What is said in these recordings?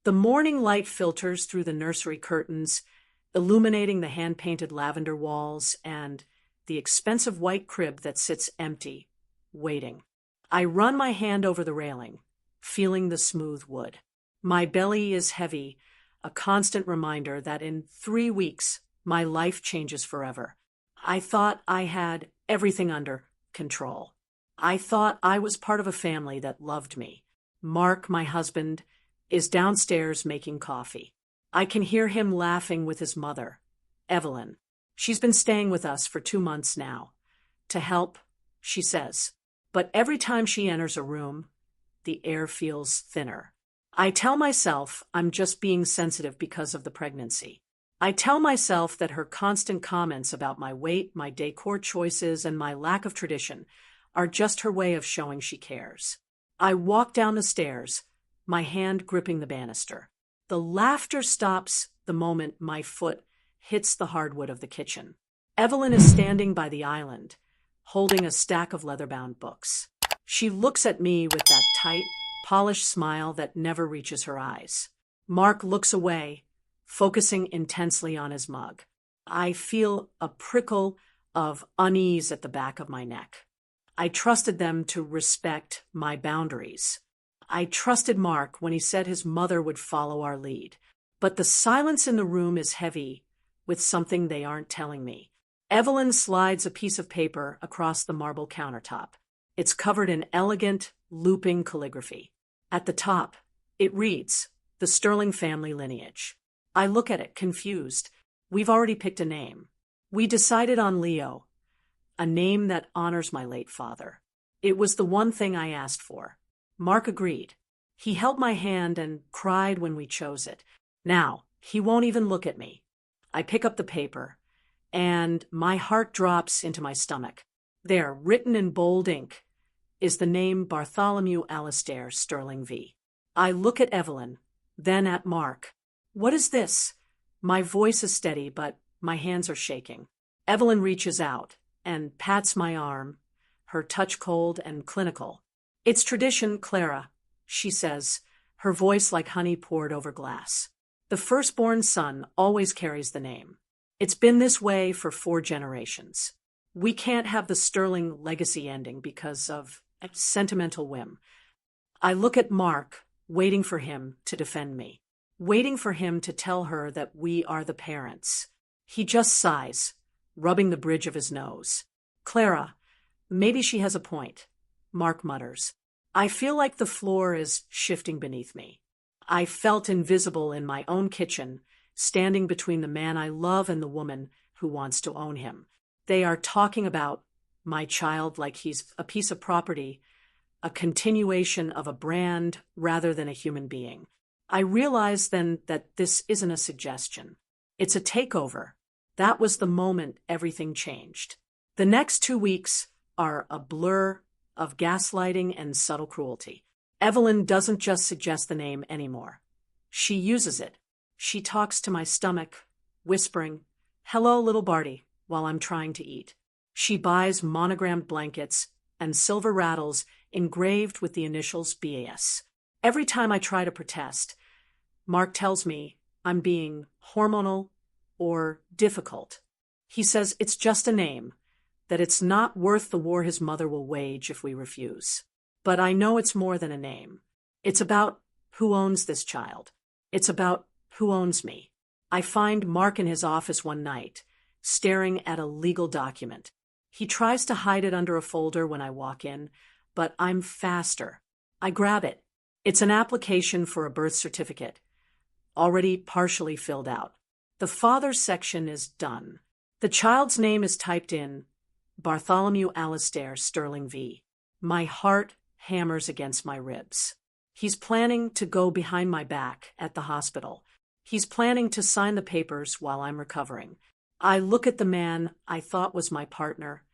The morning light filters through the nursery curtains, illuminating the hand-painted lavender walls and the expensive white crib that sits empty, waiting. I run my hand over the railing, feeling the smooth wood. My belly is heavy, a constant reminder that in 3 weeks, my life changes forever. I thought I had everything under control. I thought I was part of a family that loved me. Mark, my husband, is downstairs making coffee. I can hear him laughing with his mother, Evelyn. She's been staying with us for 2 months now. To help, she says. But every time she enters a room, the air feels thinner. I tell myself I'm just being sensitive because of the pregnancy. I tell myself that her constant comments about my weight, my decor choices, and my lack of tradition are just her way of showing she cares. I walk down the stairs, my hand gripping the banister. The laughter stops the moment my foot hits the hardwood of the kitchen. Evelyn is standing by the island, holding a stack of leather-bound books. She looks at me with that tight, polished smile that never reaches her eyes. Mark looks away, focusing intensely on his mug. I feel a prickle of unease at the back of my neck. I trusted them to respect my boundaries. I trusted Mark when he said his mother would follow our lead. But the silence in the room is heavy with something they aren't telling me. Evelyn slides a piece of paper across the marble countertop. It's covered in elegant, looping calligraphy. At the top, it reads, "The Sterling family lineage." I look at it, confused. We've already picked a name. We decided on Leo, a name that honors my late father. It was the one thing I asked for. Mark agreed. He held my hand and cried when we chose it. Now, he won't even look at me. I pick up the paper, and my heart drops into my stomach. There, written in bold ink, is the name Bartholomew Alastair Sterling V. I look at Evelyn, then at Mark. What is this? My voice is steady, but my hands are shaking. Evelyn reaches out and pats my arm, her touch cold and clinical. "It's tradition, Clara," she says, her voice like honey poured over glass. "The firstborn son always carries the name. It's been this way for 4 generations. We can't have the Sterling legacy ending because of a sentimental whim." I look at Mark, waiting for him to defend me, waiting for him to tell her that we are the parents. He just sighs, rubbing the bridge of his nose. "Clara, maybe she has a point," Mark mutters. I feel like the floor is shifting beneath me. I felt invisible in my own kitchen, standing between the man I love and the woman who wants to own him. They are talking about my child like he's a piece of property, a continuation of a brand rather than a human being. I realized then that this isn't a suggestion. It's a takeover. That was the moment everything changed. The next 2 weeks are a blur of gaslighting and subtle cruelty. Evelyn doesn't just suggest the name anymore. She uses it. She talks to my stomach, whispering, "Hello, little Barty," while I'm trying to eat. She buys monogrammed blankets and silver rattles engraved with the initials BAS. Every time I try to protest, Mark tells me I'm being hormonal or difficult. He says it's just a name, that it's not worth the war his mother will wage if we refuse. But I know it's more than a name. It's about who owns this child. It's about who owns me. I find Mark in his office one night, staring at a legal document. He tries to hide it under a folder when I walk in, but I'm faster. I grab it. It's an application for a birth certificate, already partially filled out. The father's section is done. The child's name is typed in, Bartholomew Alastair Sterling V. My heart hammers against my ribs. He's planning to go behind my back at the hospital. He's planning to sign the papers while I'm recovering. I look at the man I thought was my partner,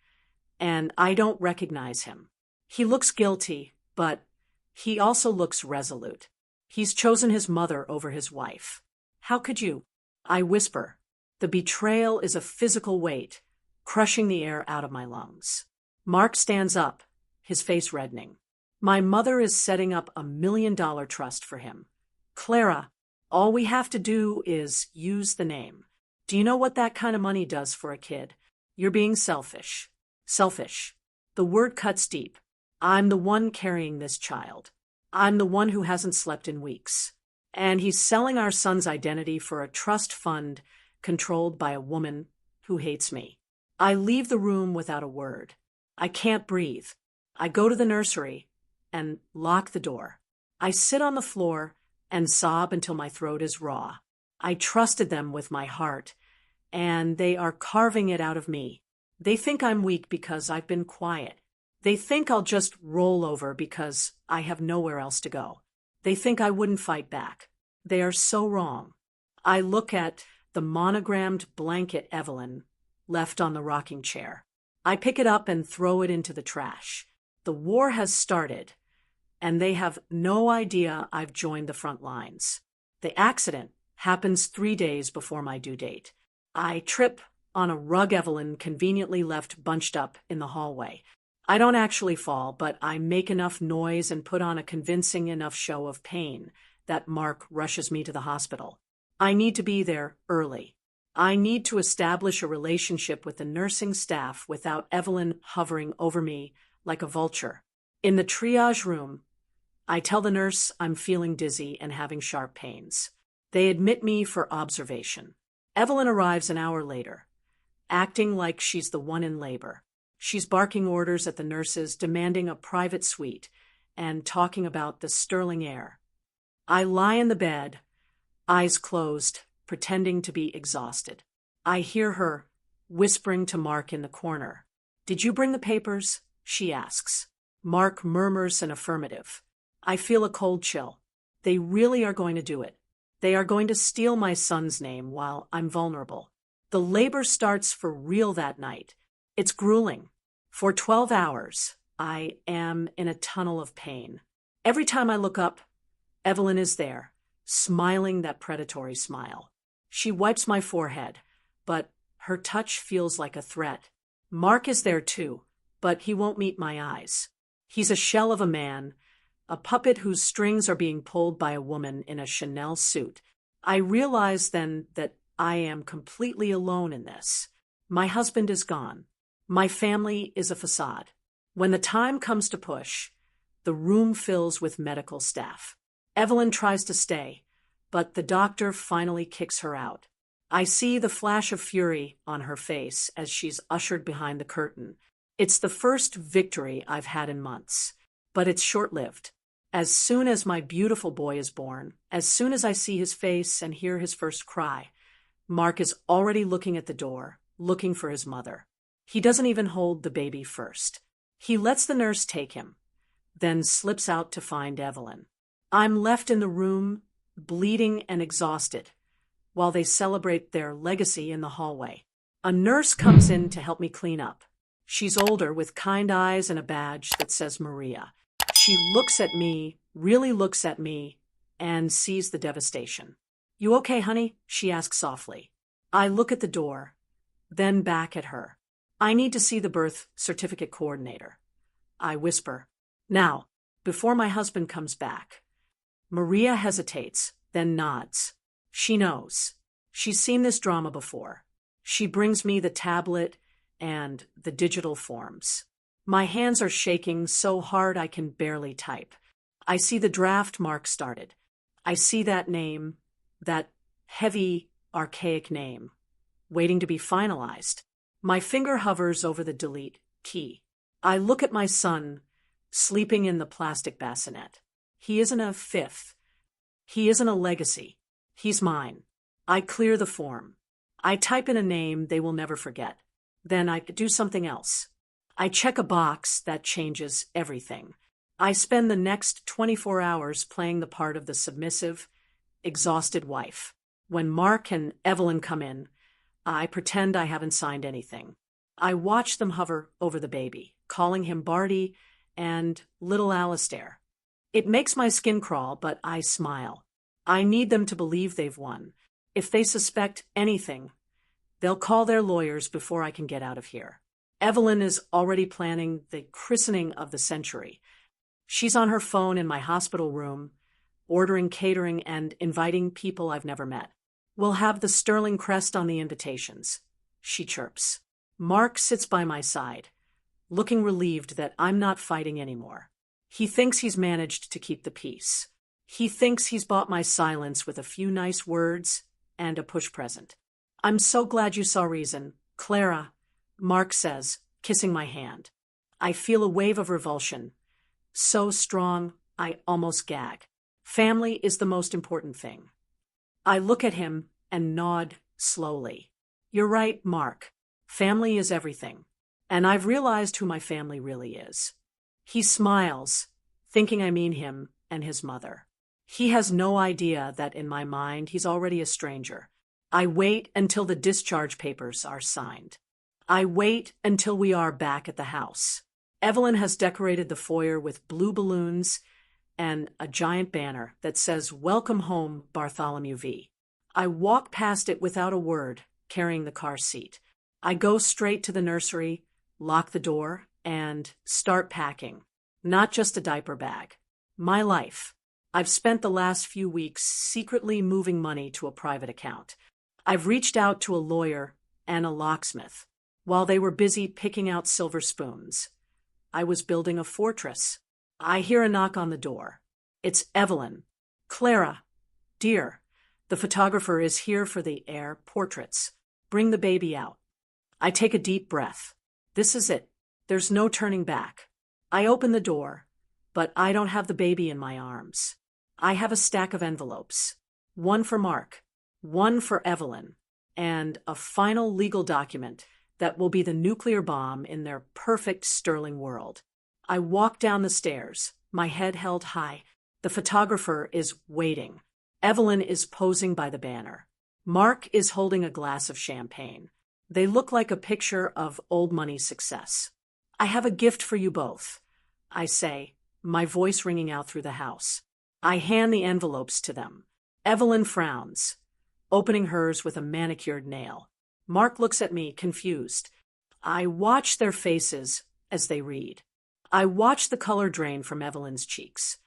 and I don't recognize him. He looks guilty, but he also looks resolute. He's chosen his mother over his wife. How could you? I whisper. The betrayal is a physical weight, crushing the air out of my lungs. Mark stands up, his face reddening. My mother is setting up $1 million trust for him. Clara, All we have to do is use the name. Do you know what that kind of money does for a kid? You're being selfish. Selfish. The word cuts deep. I'm the one carrying this child. I'm the one who hasn't slept in weeks. And he's selling our son's identity for a trust fund controlled by a woman who hates me. I leave the room without a word. I can't breathe. I go to the nursery and lock the door. I sit on the floor and sob until my throat is raw. I trusted them with my heart, and they are carving it out of me. They think I'm weak because I've been quiet. They think I'll just roll over because I have nowhere else to go. They think I wouldn't fight back. They are so wrong. I look at the monogrammed blanket Evelyn left on the rocking chair. I pick it up and throw it into the trash. The war has started, and they have no idea I've joined the front lines. The accident happens 3 days before my due date. I trip on a rug Evelyn conveniently left bunched up in the hallway. I don't actually fall, but I make enough noise and put on a convincing enough show of pain that Mark rushes me to the hospital. I need to be there early. I need to establish a relationship with the nursing staff without Evelyn hovering over me like a vulture. In the triage room, I tell the nurse I'm feeling dizzy and having sharp pains. They admit me for observation. Evelyn arrives an hour later, acting like she's the one in labor. She's barking orders at the nurses, demanding a private suite, and talking about the sterling air. I lie in the bed, eyes closed, pretending to be exhausted. I hear her whispering to Mark in the corner. "Did you bring the papers?" she asks. Mark murmurs an affirmative. I feel a cold chill. They really are going to do it. They are going to steal my son's name while I'm vulnerable. The labor starts for real that night. It's grueling. For 12 hours, I am in a tunnel of pain. Every time I look up, Evelyn is there, smiling that predatory smile. She wipes my forehead, but her touch feels like a threat. Mark is there too, but he won't meet my eyes. He's a shell of a man, a puppet whose strings are being pulled by a woman in a Chanel suit. I realize then that I am completely alone in this. My husband is gone. My family is a facade. When the time comes to push, the room fills with medical staff. Evelyn tries to stay, but the doctor finally kicks her out. I see the flash of fury on her face as she's ushered behind the curtain. It's the first victory I've had in months, but it's short-lived. As soon as my beautiful boy is born, as soon as I see his face and hear his first cry, Mark is already looking at the door, looking for his mother. He doesn't even hold the baby first. He lets the nurse take him, then slips out to find Evelyn. I'm left in the room, bleeding and exhausted, while they celebrate their legacy in the hallway. A nurse comes in to help me clean up. She's older, with kind eyes and a badge that says Maria. She looks at me, really looks at me, and sees the devastation. "You okay, honey?" she asks softly. I look at the door, then back at her. "I need to see the birth certificate coordinator." I whisper, "Now, before my husband comes back." Maria hesitates, then nods. She knows. She's seen this drama before. She brings me the tablet and the digital forms. My hands are shaking so hard I can barely type. I see the draft Mark started. I see that name, that heavy, archaic name, waiting to be finalized. My finger hovers over the delete key. I look at my son, sleeping in the plastic bassinet. He isn't a fifth. He isn't a legacy. He's mine. I clear the form. I type in a name they will never forget. Then I do something else. I check a box that changes everything. I spend the next 24 hours playing the part of the submissive, exhausted wife. When Mark and Evelyn come in, I pretend I haven't signed anything. I watch them hover over the baby, calling him Barty and little Alistair. It makes my skin crawl, but I smile. I need them to believe they've won. If they suspect anything, they'll call their lawyers before I can get out of here. Evelyn is already planning the christening of the century. She's on her phone in my hospital room, ordering catering and inviting people I've never met. We'll have the sterling crest on the invitations, she chirps. Mark sits by my side, looking relieved that I'm not fighting anymore. He thinks he's managed to keep the peace. He thinks he's bought my silence with a few nice words and a push present. I'm so glad you saw reason, Clara, Mark says, kissing my hand. I feel a wave of revulsion. So strong, I almost gag. Family is the most important thing. I look at him and nod slowly. You're right, Mark. Family is everything. And I've realized who my family really is. He smiles, thinking I mean him and his mother. He has no idea that in my mind he's already a stranger. I wait until the discharge papers are signed. I wait until we are back at the house. Evelyn has decorated the foyer with blue balloons and a giant banner that says, "Welcome home, Bartholomew V." I walk past it without a word, carrying the car seat. I go straight to the nursery, lock the door, and start packing. Not just a diaper bag. My life. I've spent the last few weeks secretly moving money to a private account. I've reached out to a lawyer and a locksmith. While they were busy picking out silver spoons, I was building a fortress. I hear a knock on the door. It's Evelyn. Clara, dear, the photographer is here for the heir portraits. Bring the baby out. I take a deep breath. This is it. There's no turning back. I open the door, but I don't have the baby in my arms. I have a stack of envelopes. One for Mark, one for Evelyn, and a final legal document that will be the nuclear bomb in their perfect sterling world. I walk down the stairs, my head held high. The photographer is waiting. Evelyn is posing by the banner. Mark is holding a glass of champagne. They look like a picture of old money success. I have a gift for you both, I say, my voice ringing out through the house. I hand the envelopes to them. Evelyn frowns, opening hers with a manicured nail. Mark looks at me, confused. I watch their faces as they read. I watch the color drain from Evelyn's cheeks.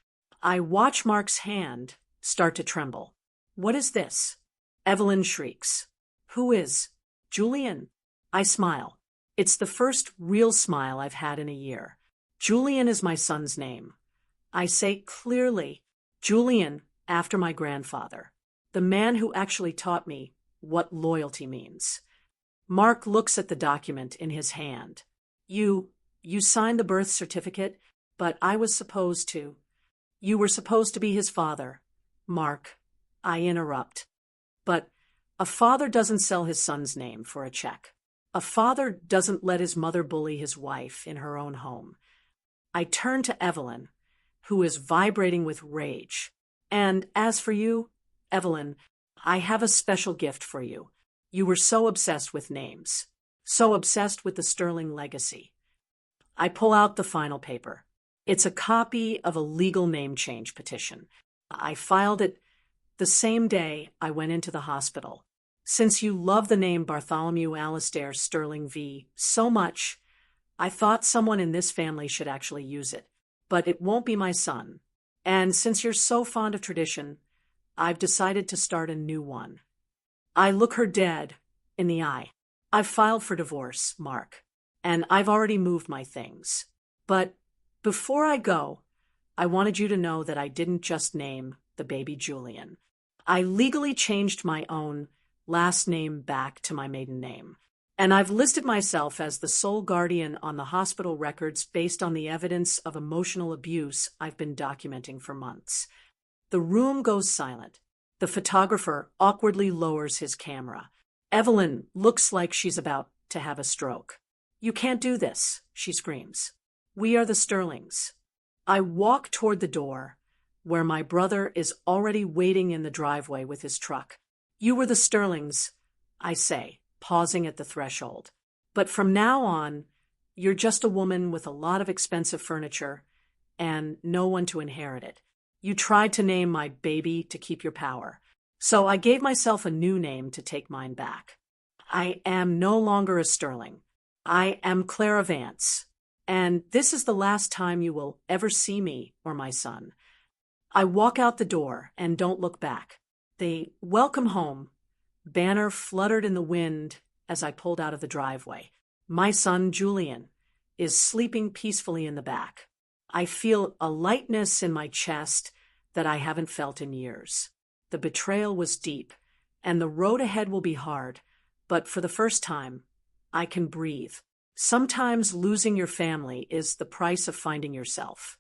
I watch Mark's hand start to tremble. What is this? Evelyn shrieks. Who is? Julian. I smile. It's the first real smile I've had in a year. Julian is my son's name. I say clearly, Julian, after my grandfather, the man who actually taught me what loyalty means. Mark looks at the document in his hand. You signed the birth certificate, but I was supposed to. You were supposed to be his father. Mark, I interrupt. But a father doesn't sell his son's name for a check. A father doesn't let his mother bully his wife in her own home. I turn to Evelyn, who is vibrating with rage. And as for you, Evelyn, I have a special gift for you. You were so obsessed with names, so obsessed with the sterling legacy. I pull out the final paper. It's a copy of a legal name change petition. I filed it the same day I went into the hospital. Since you love the name Bartholomew Alastair Sterling V so much, I thought someone in this family should actually use it. But it won't be my son. And since you're so fond of tradition, I've decided to start a new one. I look her dead in the eye. I've filed for divorce, Mark, and I've already moved my things. But before I go, I wanted you to know that I didn't just name the baby Julian. I legally changed my own last name back to my maiden name, and I've listed myself as the sole guardian on the hospital records based on the evidence of emotional abuse I've been documenting for months. The room goes silent. The photographer awkwardly lowers his camera. Evelyn looks like she's about to have a stroke. You can't do this, she screams. We are the Sterlings. I walk toward the door, where my brother is already waiting in the driveway with his truck. You were the Sterlings, I say, pausing at the threshold. But from now on, you're just a woman with a lot of expensive furniture and no one to inherit it. You tried to name my baby to keep your power. So I gave myself a new name to take mine back. I am no longer a Sterling. I am Clara Vance. And this is the last time you will ever see me or my son. I walk out the door and don't look back. The "Welcome home" banner fluttered in the wind as I pulled out of the driveway. My son, Julian, is sleeping peacefully in the back. I feel a lightness in my chest that I haven't felt in years. The betrayal was deep, and the road ahead will be hard, but for the first time, I can breathe. Sometimes losing your family is the price of finding yourself.